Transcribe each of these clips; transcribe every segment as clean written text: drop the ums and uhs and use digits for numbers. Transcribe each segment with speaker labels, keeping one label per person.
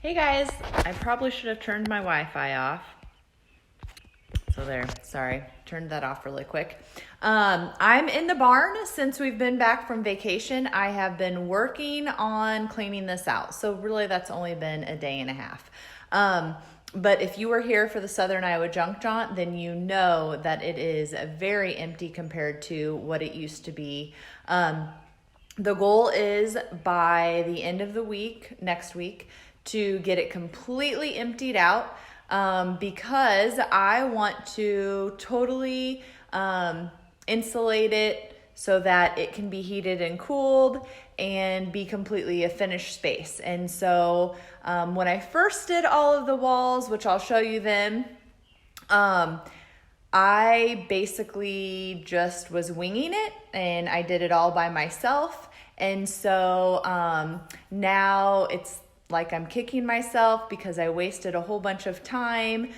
Speaker 1: Hey guys, I probably should have turned my Wi-Fi off. So there, sorry, turned that off really quick. I'm in the barn since we've been back from vacation. I have been working on cleaning this out. So really that's only been a day and a half. But if you were here for the Southern Iowa Junk Jaunt, then you know that it is very empty compared to what it used to be. The goal is by the end of the week, next week, to get it completely emptied out because I want to totally insulate it so that it can be heated and cooled and be completely a finished space. And so when I first did all of the walls, which I'll show you then, I basically just was winging it and I did it all by myself. And so now it's like I'm kicking myself because I wasted a whole bunch of time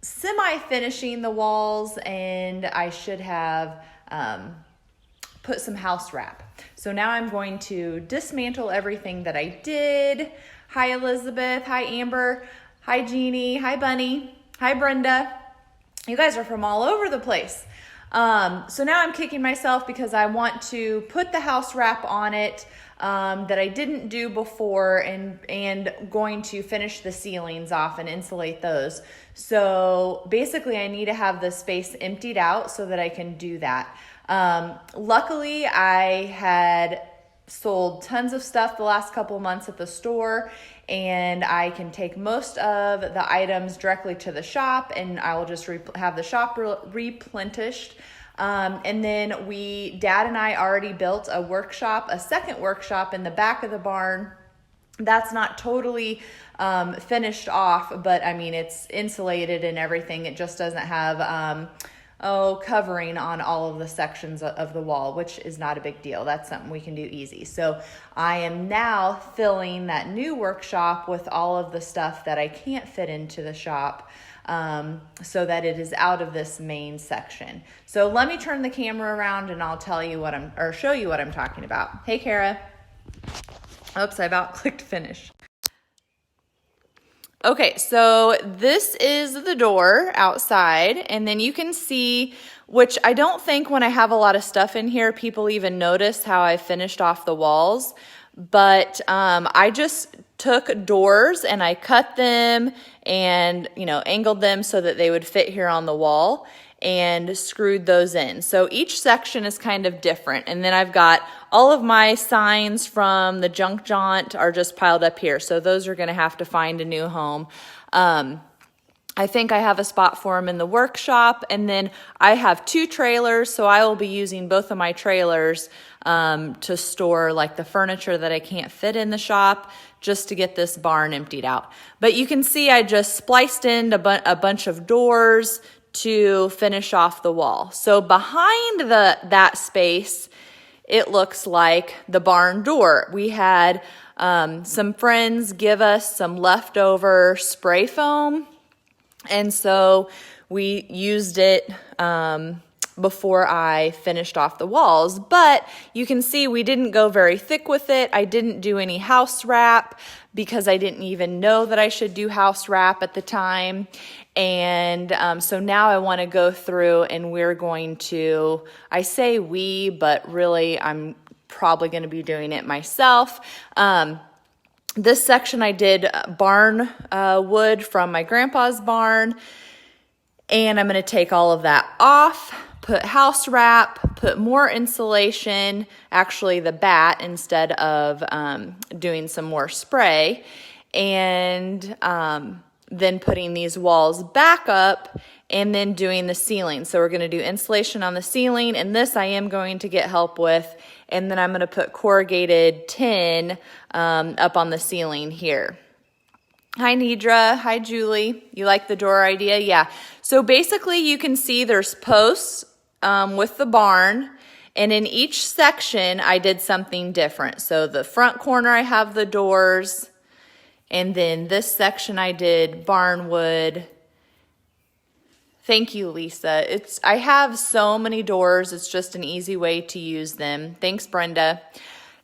Speaker 1: semi-finishing the walls, and I should have put some house wrap. So now I'm going to dismantle everything that I did. Hi Elizabeth, hi Amber, hi Jeannie, hi Bunny, hi Brenda. You guys are from all over the place. So now I'm kicking myself because I want to put the house wrap on it that I didn't do before, and going to finish the ceilings off and insulate those. So basically I need to have the space emptied out so that I can do that. Luckily I had sold tons of stuff the last couple months at the store, and I can take most of the items directly to the shop, and I will just have the shop replenished. And then Dad and I already built a second workshop in the back of the barn. That's not totally finished off, but I mean, it's insulated and everything. It just doesn't have covering on all of the sections of the wall, which is not a big deal. That's something we can do easy. So I am now filling that new workshop with all of the stuff that I can't fit into the shop, so that it is out of this main section. So let me turn the camera around and I'll show you what I'm talking about. Hey, Kara. Oops, I about clicked finish. Okay, so this is the door outside, and then you can see, which I don't think when I have a lot of stuff in here, people even notice how I finished off the walls, but I just took doors and I cut them and, angled them so that they would fit here on the wall, and screwed those in. So each section is kind of different. And then I've got all of my signs from the Junk Jaunt are just piled up here. So those are going to have to find a new home. I think I have a spot for them in the workshop, and then I have 2 trailers, so I will be using both of my trailers to store like the furniture that I can't fit in the shop, just to get this barn emptied out. But you can see I just spliced in a bunch of doors to finish off the wall. So behind that space, it looks like the barn door. We had some friends give us some leftover spray foam, and so we used it before I finished off the walls. But you can see we didn't go very thick with it. I didn't do any house wrap because I didn't even know that I should do house wrap at the time. And so now I want to go through, and we're going to, I say we, but really I'm probably going to be doing it myself. This section I did barn wood from my grandpa's barn, and I'm going to take all of that off, put house wrap, put more insulation, actually the bat instead of doing some more spray, and then putting these walls back up, and then doing the ceiling. So we're going to do insulation on the ceiling, and this I am going to get help with, and then I'm going to put corrugated tin up on the ceiling here. Hi Nidra, hi Julie. You like the door idea? Yeah. So basically you can see there's posts with the barn, and in each section I did something different. So the front corner I have the doors, and then this section I did barn wood. Thank you, Lisa. I have so many doors. It's just an easy way to use them. Thanks, Brenda.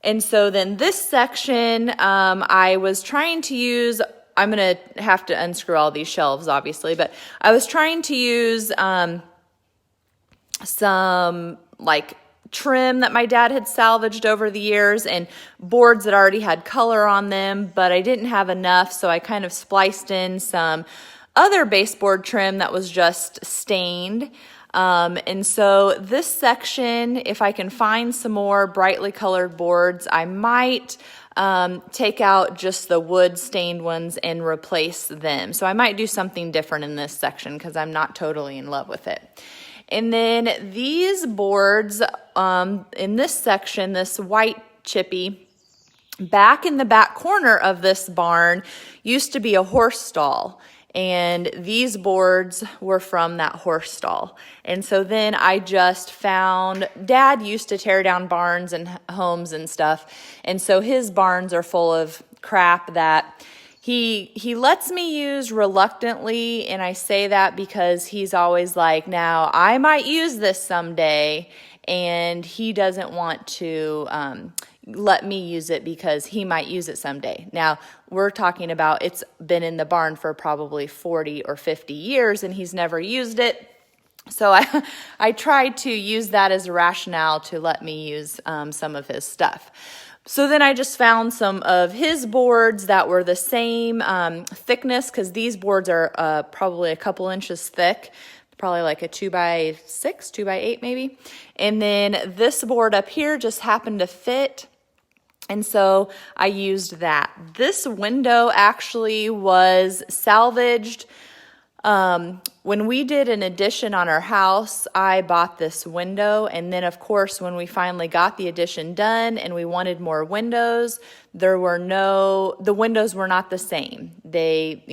Speaker 1: And so then this section, I was trying to use, I'm going to have to unscrew all these shelves, obviously, but I was trying to use some like trim that my dad had salvaged over the years and boards that already had color on them, but I didn't have enough, so I kind of spliced in some other baseboard trim that was just stained. And so this section, if I can find some more brightly colored boards, I might take out just the wood stained ones and replace them. So I might do something different in this section because I'm not totally in love with it. And then these boards in this section, this white chippy, back in the back corner of this barn used to be a horse stall. And these boards were from that horse stall. And so then I just found, Dad used to tear down barns and homes and stuff. And so his barns are full of crap that he lets me use reluctantly. And I say that because he's always like, now I might use this someday. And he doesn't want to let me use it because he might use it someday. Now, we're talking about it's been in the barn for probably 40 or 50 years and he's never used it. So I tried to use that as a rationale to let me use some of his stuff. So then I just found some of his boards that were the same thickness, because these boards are probably a couple inches thick, probably like a 2x6, 2x8 maybe. And then this board up here just happened to fit. And so I used that. This window actually was salvaged. When we did an addition on our house, I bought this window. And then, of course, when we finally got the addition done and we wanted more windows, the windows were not the same. They,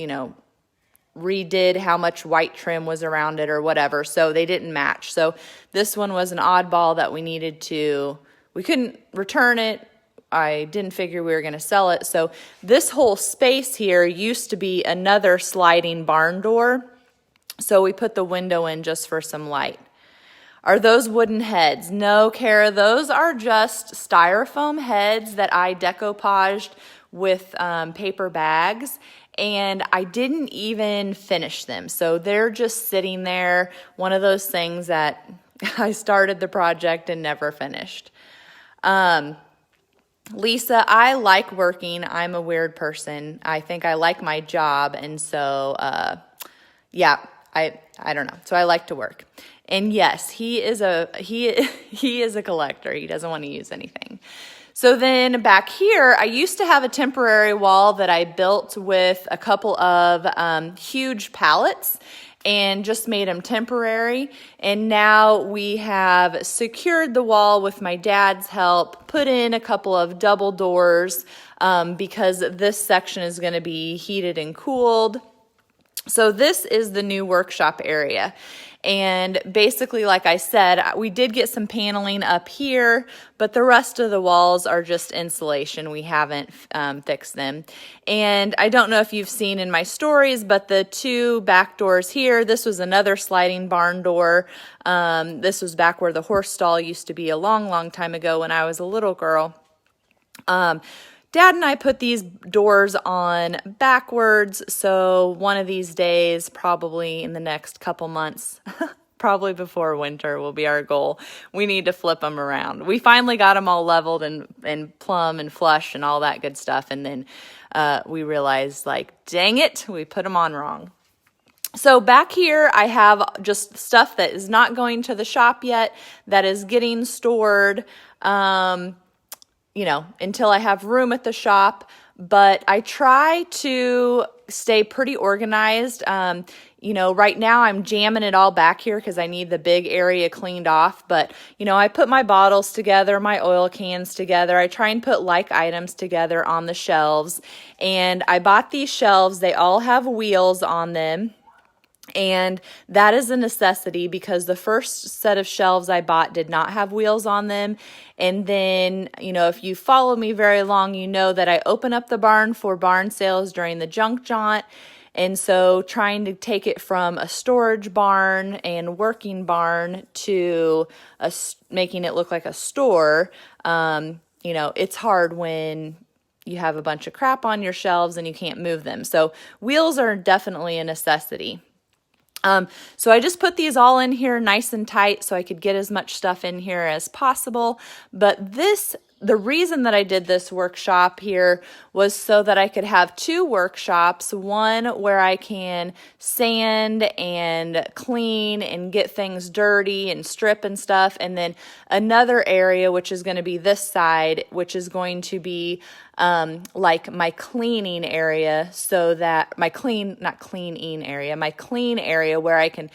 Speaker 1: redid how much white trim was around it or whatever. So they didn't match. So this one was an oddball that we couldn't return it. I didn't figure we were going to sell it. So this whole space here used to be another sliding barn door. So we put the window in just for some light. Are those wooden heads? No, Kara, those are just styrofoam heads that I decoupaged with paper bags. And I didn't even finish them. So they're just sitting there. One of those things that I started the project and never finished. Lisa, I like working. I'm a weird person. I think I like my job. And so, I don't know. So I like to work. And yes, he is a collector. He doesn't want to use anything. So then back here, I used to have a temporary wall that I built with a couple of huge pallets and just made them temporary. And now we have secured the wall with my dad's help, put in a couple of double doors because this section is going to be heated and cooled. So this is the new workshop area. And basically, like I said, we did get some paneling up here, but the rest of the walls are just insulation. We haven't fixed them. And I don't know if you've seen in my stories, but the two back doors here, this was another sliding barn door. This was back where the horse stall used to be a long, long time ago when I was a little girl. Dad and I put these doors on backwards, so one of these days, probably in the next couple months, probably before winter will be our goal, we need to flip them around. We finally got them all leveled and plumb and flush and all that good stuff, and then we realized, dang it, we put them on wrong. So back here, I have just stuff that is not going to the shop yet, that is getting stored, until I have room at the shop, but I try to stay pretty organized. Right now I'm jamming it all back here because I need the big area cleaned off, but, I put my bottles together, my oil cans together. I try and put like items together on the shelves, and I bought these shelves. They all have wheels on them. And that is a necessity because the first set of shelves I bought did not have wheels on them. And then, if you follow me very long, you know that I open up the barn for barn sales during the junk jaunt. And so trying to take it from a storage barn and working barn to making it look like a store, it's hard when you have a bunch of crap on your shelves and you can't move them. So wheels are definitely a necessity. So I just put these all in here nice and tight so I could get as much stuff in here as possible. But the reason that I did this workshop here was so that I could have two workshops, one where I can sand and clean and get things dirty and strip and stuff, and then another area, which is going to be this side, which is going to be like my cleaning area, so that my clean area where I can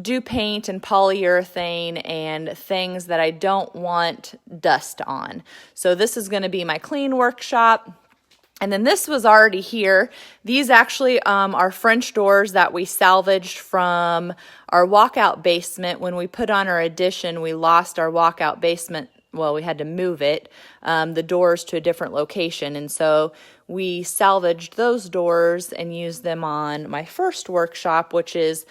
Speaker 1: do paint and polyurethane and things that I don't want dust on. So this is going to be my clean workshop. And then this was already here. These actually are French doors that we salvaged from our walkout basement. When we put on our addition, we lost our walkout basement. Well, we had to move it, the doors to a different location. And so we salvaged those doors and used them on my first workshop, which is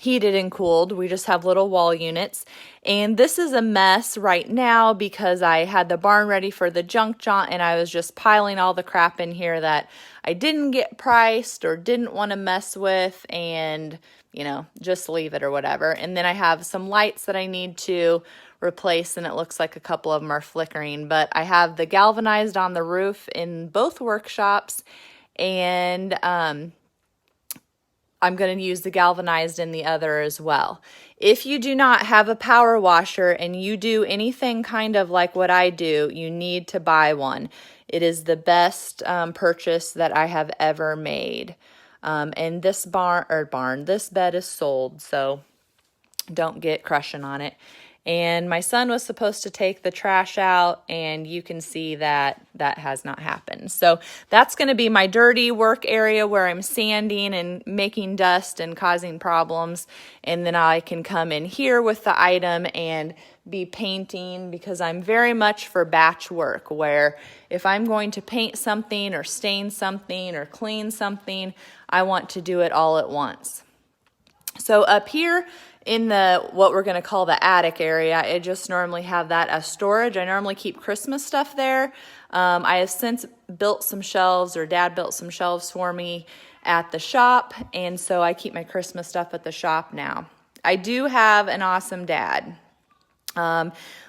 Speaker 1: heated and cooled. We just have little wall units. And this is a mess right now because I had the barn ready for the junk jaunt and I was just piling all the crap in here that I didn't get priced or didn't want to mess with, and just leave it or whatever. And then I have some lights that I need to replace, and it looks like a couple of them are flickering, but I have the galvanized on the roof in both workshops, and I'm going to use the galvanized in the other as well. If you do not have a power washer and you do anything kind of like what I do, you need to buy one. It is the best purchase that I have ever made. And this this bed is sold, so don't get crushing on it. And my son was supposed to take the trash out, and you can see that that has not happened. So that's going to be my dirty work area where I'm sanding and making dust and causing problems. And then I can come in here with the item and be painting, because I'm very much for batch work, where if I'm going to paint something or stain something or clean something, I want to do it all at once. So up here in what we're going to call the attic area, I just normally have that as storage. I normally keep Christmas stuff there. I have since built some shelves, or Dad built some shelves for me at the shop, and so I keep my Christmas stuff at the shop now. I do have an awesome dad.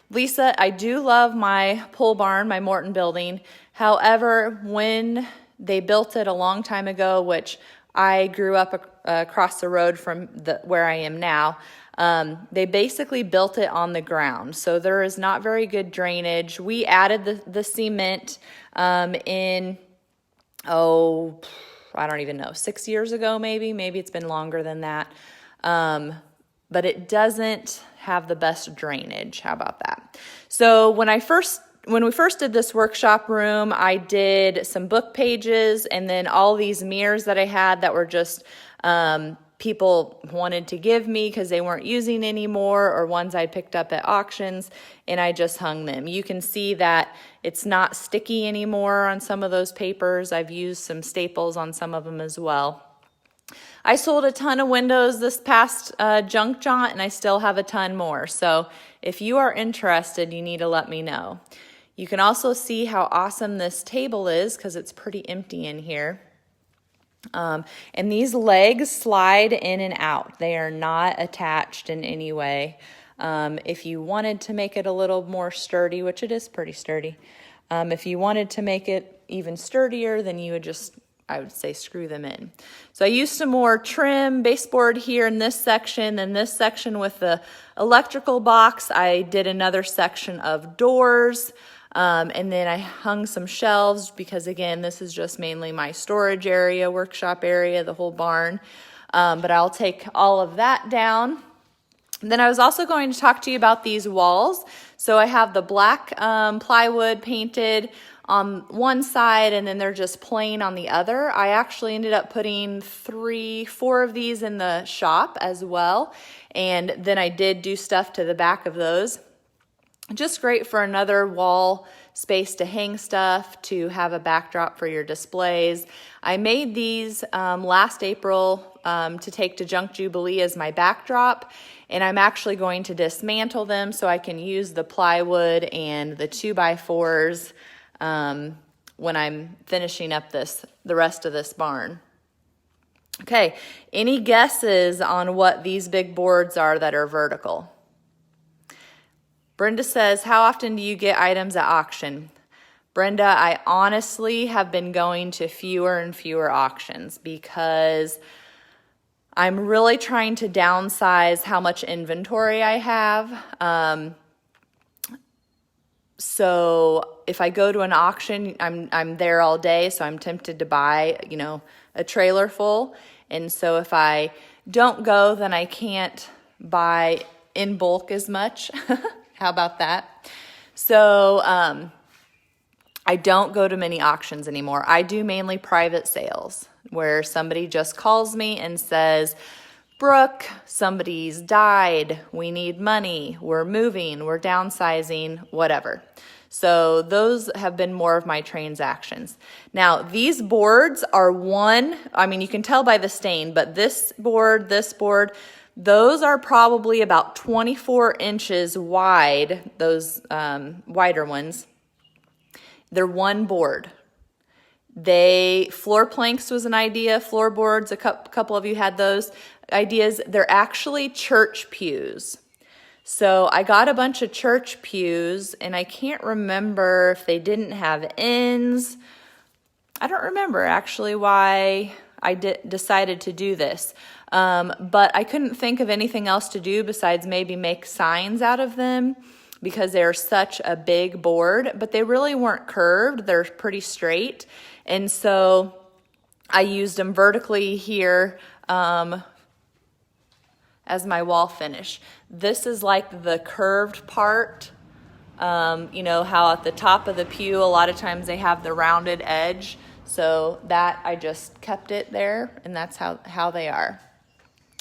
Speaker 1: Lisa, I do love my pole barn, my Morton building. However, when they built it a long time ago, which I grew up across the road from where I am now, they basically built it on the ground. So there is not very good drainage. We added the cement I don't even know, 6 years ago maybe. Maybe it's been longer than that. But it doesn't have the best drainage. How about that? So when we first did this workshop room, I did some book pages, and then all these mirrors that I had that were just people wanted to give me because they weren't using anymore, or ones I picked up at auctions, and I just hung them. You can see that it's not sticky anymore on some of those papers. I've used some staples on some of them as well. I sold a ton of windows this past junk jaunt, and I still have a ton more. So if you are interested, you need to let me know. You can also see how awesome this table is because it's pretty empty in here. And these legs slide in and out. They are not attached in any way. If you wanted to make it a little more sturdy, which it is pretty sturdy, if you wanted to make it even sturdier, then you would I would say screw them in. So I used some more trim baseboard here in this section. Then this section with the electrical box, I did another section of doors. And then I hung some shelves because, again, this is just mainly my storage area, workshop area, the whole barn. But I'll take all of that down. Then I was also going to talk to you about these walls. So I have the black plywood painted on one side, and then they're just plain on the other. I actually ended up putting 4 of these in the shop as well. And then I did do stuff to the back of those. Just great for another wall space to hang stuff, to have a backdrop for your displays. I made these last April to take to Junk Jubilee as my backdrop, and I'm actually going to dismantle them so I can use the plywood and the 2x4s when I'm finishing up the rest of this barn. Okay, any guesses on what these big boards are that are vertical? Brenda says, how often do you get items at auction? Brenda, I honestly have been going to fewer and fewer auctions because I'm really trying to downsize how much inventory I have. So if I go to an auction, I'm there all day, so I'm tempted to buy, a trailer full. And so if I don't go, then I can't buy in bulk as much. How about that? So I don't go to many auctions anymore. I do mainly private sales where somebody just calls me and says, Brooke, somebody's died, we need money, we're moving, we're downsizing, whatever. So those have been more of my transactions. Now, these boards are you can tell by the stain, but this board, those are probably about 24 inches wide, those wider ones. They're one board. Floor planks was an idea, floorboards, a couple of you had those ideas. They're actually church pews. So I got a bunch of church pews, and I can't remember if they didn't have ends. I don't remember actually why I decided to do this. But I couldn't think of anything else to do besides maybe make signs out of them because they're such a big board, but they really weren't curved. They're pretty straight. And so I used them vertically here as my wall finish. This is like the curved part. How at the top of the pew, a lot of times they have the rounded edge. So that I just kept it there, and that's how they are.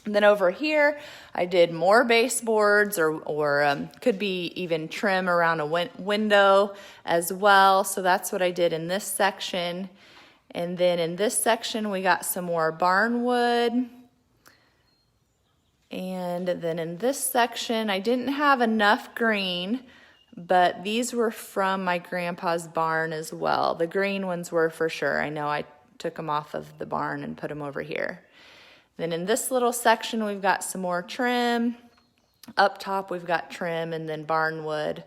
Speaker 1: And then over here, I did more baseboards or could be even trim around a window as well. So that's what I did in this section. And then in this section, we got some more barn wood. And then in this section, I didn't have enough green, but these were from my grandpa's barn as well. The green ones were for sure. I know I took them off of the barn and put them over here. Then in this little section, we've got some more trim. Up top, we've got trim and then barn wood.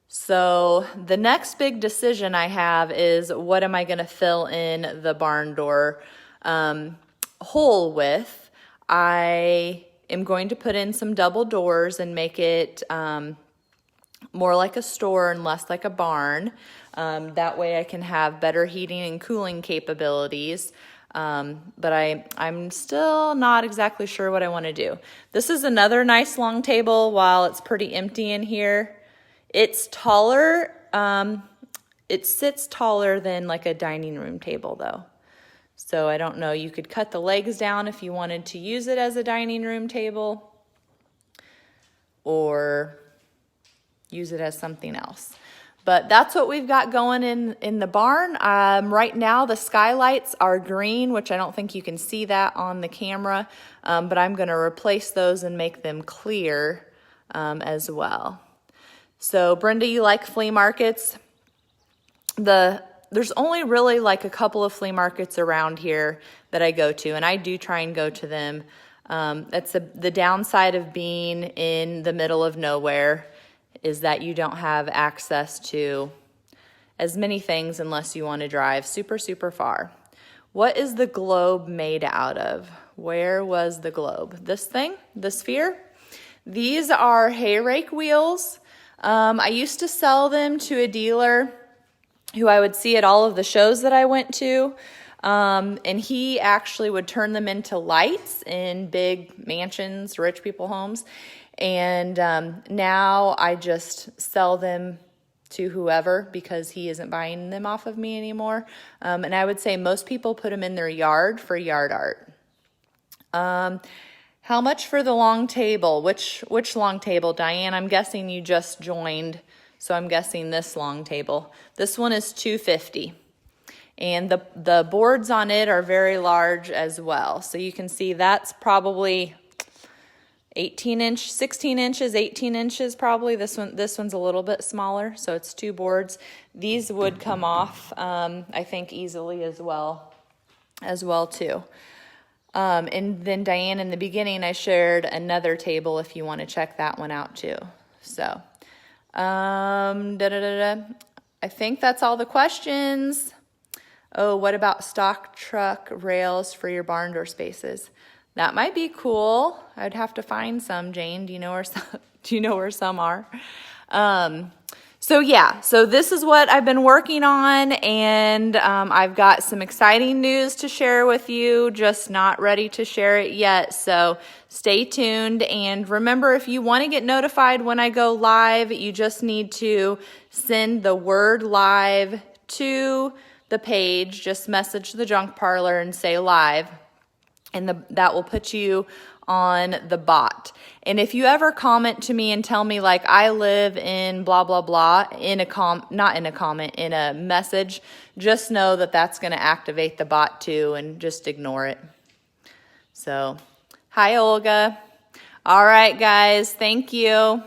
Speaker 1: So the next big decision I have is what am I going to fill in the barn door hole with? I am going to put in some double doors and make it more like a store and less like a barn. That way I can have better heating and cooling capabilities. But I'm still not exactly sure what I want to do. This is another nice long table while it's pretty empty in here. It's taller. It sits taller than like a dining room table though. So I don't know, you could cut the legs down if you wanted to use it as a dining room table or use it as something else. But that's what we've got going in the barn. Right now, the skylights are green, which I don't think you can see that on the camera, but I'm going to replace those and make them clear as well. So, Brenda, you like flea markets? There's only really like a couple of flea markets around here that I go to, and I do try and go to them. That's the downside of being in the middle of nowhere, is that you don't have access to as many things unless you want to drive super, super far. What is the globe made out of? Where was the globe? This thing? The sphere? These are hay rake wheels. I used to sell them to a dealer who I would see at all of the shows that I went to. And he actually would turn them into lights in big mansions, rich people homes. And now I just sell them to whoever because he isn't buying them off of me anymore. And I would say most people put them in their yard for yard art. How much for the long table? Which long table, Diane? I'm guessing you just joined, So I'm guessing this long table. This one is $250. And the boards on it are very large as well. So you can see that's probably 16 inches, 18 inches probably. This one's a little bit smaller, so it's 2 boards. These would come off, I think, easily as well too. And then Diane, in the beginning, I shared another table if you want to check that one out too. So, I think that's all the questions. Oh, what about stock truck rails for your barn door spaces? That might be cool. I'd have to find some, Jane. Do you know where some are? So yeah, so this is what I've been working on, and I've got some exciting news to share with you, just not ready to share it yet. So stay tuned, and remember, if you want to get notified when I go live, you just need to send the word live to the page. Just message the Junk Parlor and say live, and that will put you on the bot. And if you ever comment to me and tell me, like, I live in blah blah blah, in a message, just know that that's going to activate the bot too, and just ignore it. So, hi Olga. All right guys, thank you.